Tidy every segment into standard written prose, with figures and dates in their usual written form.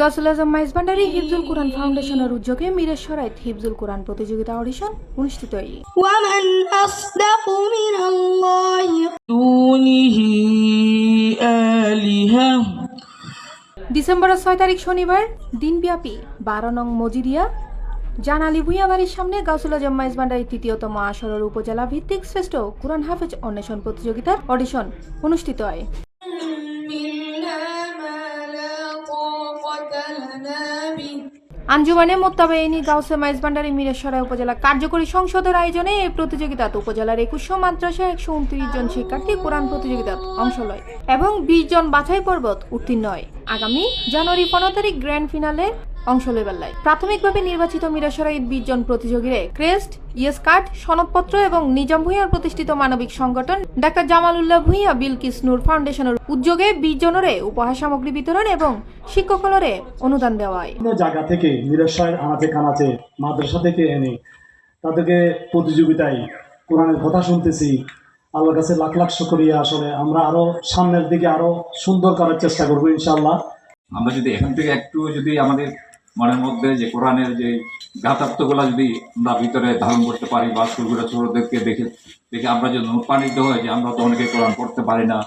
গাউসুল আজম মাইজভান্ডারী হিফজুল কুরআন ফাউন্ডেশনের উদ্যোগে মিরসরাইত হিফজুল কুরআন প্রতিযোগিতা অডিশন অনুষ্ঠিত হয়। ومن أصدق من الله دونه آلهة। ডিসেম্বরের 6 তারিখ শনিবার দিনব্যাপী 12 নং মজিদিয়া জানালি ভুঁইয়া বাড়ির সামনে গাউসুল আজম মাইজভান্ডারী তৃতীয়তম আসরের উপজেলা ভিত্তিক শ্রেষ্ঠ কুরআন হাফেজ অন্বেষণ প্রতিযোগিতার অডিশন অনুষ্ঠিত হয়। منا ما لا طاقة لنا به আঞ্জুমানে মোত্তাবেইনি গাউসে মাইজভান্ডারী মিরসরাই উপজেলা কার্যকরী সংসদের আয়োজনে এই প্রতিযোগিতাত উপজেলার 2100 মাদ্রাসা 129 জন শিক্ষার্থী কোরআন প্রতিযোগিতাত অংশ লয় এবং 20 জন বাছাই পর্বত উত্তীর্ণ হয়। আগামী জানুয়ারি 15 তারিখ গ্র্যান্ড ফিনালে অংশ লইবার লাই। প্রাথমিকভাবে নির্বাচিত মিরসরাইত 20 জন প্রতিযোগীরে ক্রেস্ট, ইয়েস কার্ড, সনদপত্র এবং নিজাম ভুঁইয়ার প্রতিষ্ঠিত মানবিক সংগঠন ডাক্তার জামালউল্লাহ ভুঁইয়া বিলকিস নূর ফাউন্ডেশনের উদ্যোগে 20 জনরে উপহার সামগ্রী বিতরণ এবং শিক্ষকলরে অনুদান দেওয়া হয়। বিভিন্ন জায়গা থেকে মিরসরাইয়ের আনাচে কানাচে মাদ্রাসা থেকে এনে তাদেরকে প্রতিযোগিতায় কোরআনের কথা শুনতেছি। আল্লাহর কাছে লাখ লাখ শুকরিয়া। আসলে আমরা আরো সামনের দিকে আরো সুন্দর করার চেষ্টা করবো ইনশাআল্লাহ। আমরা যদি এখান থেকে একটু যদি আমাদের মনের মধ্যে যে কোরআনের যে গাথার্থগুলো যদি আমরা ভিতরে ধারণ করতে পারি বা স্কুলগুলো ছোটদেরকে দেখে আমরা যে অনুপ্রাণিত হই যে আমরা তো অনেকে কোরআন পড়তে পারি না।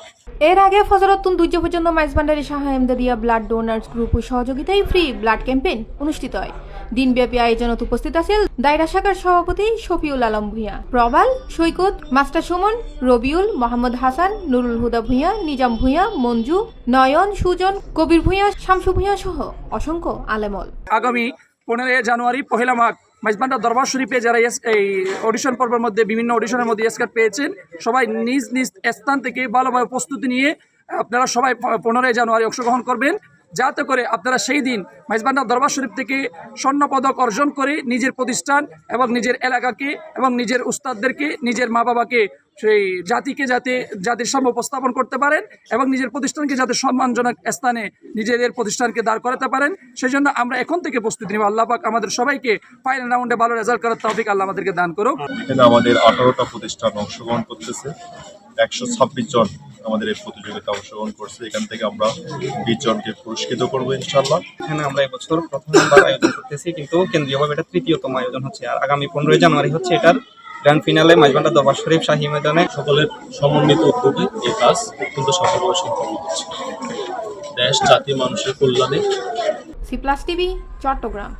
এর আগে ফজরতুন দুর্য পর্যন্ত Maijbhandari Shah Emdadia blood donors group ও সহযোগিতায় ফ্রি ব্লাড ক্যাম্পেইন অনুষ্ঠিত হয়। দিনব্যাপী আয়োজনত উপস্থিত আছেন দায়রা শাখার সভাপতি শফিউল আলম ভুঁইয়া, প্রবাল, সৈকত, মাস্টার সুমন, রবিউল, মোহাম্মদ হাসান, নুরুল হুদা ভুঁইয়া, নিজাম ভুঁইয়া, মঞ্জু, নয়ন, সুজন, কবির ভুঁইয়া, শামসু ভুঁইয়া সহ অসংখ্য আলেমল। আগামী 15 জানুয়ারি পহেলা মাঘ মাইজভান্ডার দরবার শরীফে যারা এই অডিশন পর্বের মধ্যে বিভিন্ন অডিশনের মধ্যে স্কার্ট পেয়েছেন সবাই নিজ নিজ স্থান থেকে ভালোভাবে প্রস্তুতি নিয়ে আপনারা সবাই 15 জানুয়ারি অংশগ্রহণ করবেন, যাতে করে আপনারা সেই দিন মাইজভান্ডার দরবার শরীফ থেকে স্বর্ণপদক অর্জন করে নিজের প্রতিষ্ঠান এবং নিজের এলাকাকে এবং নিজের উস্তাদদেরকে নিজের মা বাবাকে সেই জাতির সামনে উপস্থাপন করতে পারেন এবং নিজের প্রতিষ্ঠানকে যাতে সম্মানজনক স্থানে নিজেদের প্রতিষ্ঠানকে দাঁড় করাতে পারেন। সেই জন্য আমরা এখন থেকে প্রস্তুতি নেব। আল্লাহ পাক আমাদের সবাইকে ফাইনাল রাউন্ডে ভালো রেজাল্ট করার তৌফিক আল্লাহ আমাদেরকে দান করুক। এখানে আমাদের 18টা প্রতিষ্ঠান অংশগ্রহণ করতেছে, 126 জন আমাদের এই প্রতিযোগিতা অংশগ্রহণ করছে। এখান থেকে আমরা 20 জনকে পুরস্কৃত করবো ইনশাআল্লাহ। এখানে আমরা এবছর প্রথমবার আয়োজন করতেছি, কিন্তু কেন্দ্রীয়ভাবে এটা তৃতীয়তম আয়োজন হচ্ছে। আর আগামী 15 জানুয়ারি হচ্ছে এটার গ্র্যান্ড ফিনালে মাইজভান্ডার দরবার শরীফ শাহী ময়দানে। সকলের সমন্বিত উদ্যোগে এই কাজ অত্যন্ত সফলভাবে সম্পন্ন হচ্ছে দেশ জাতি মানুষের কল্যাণে। C plus TV, Chittagong.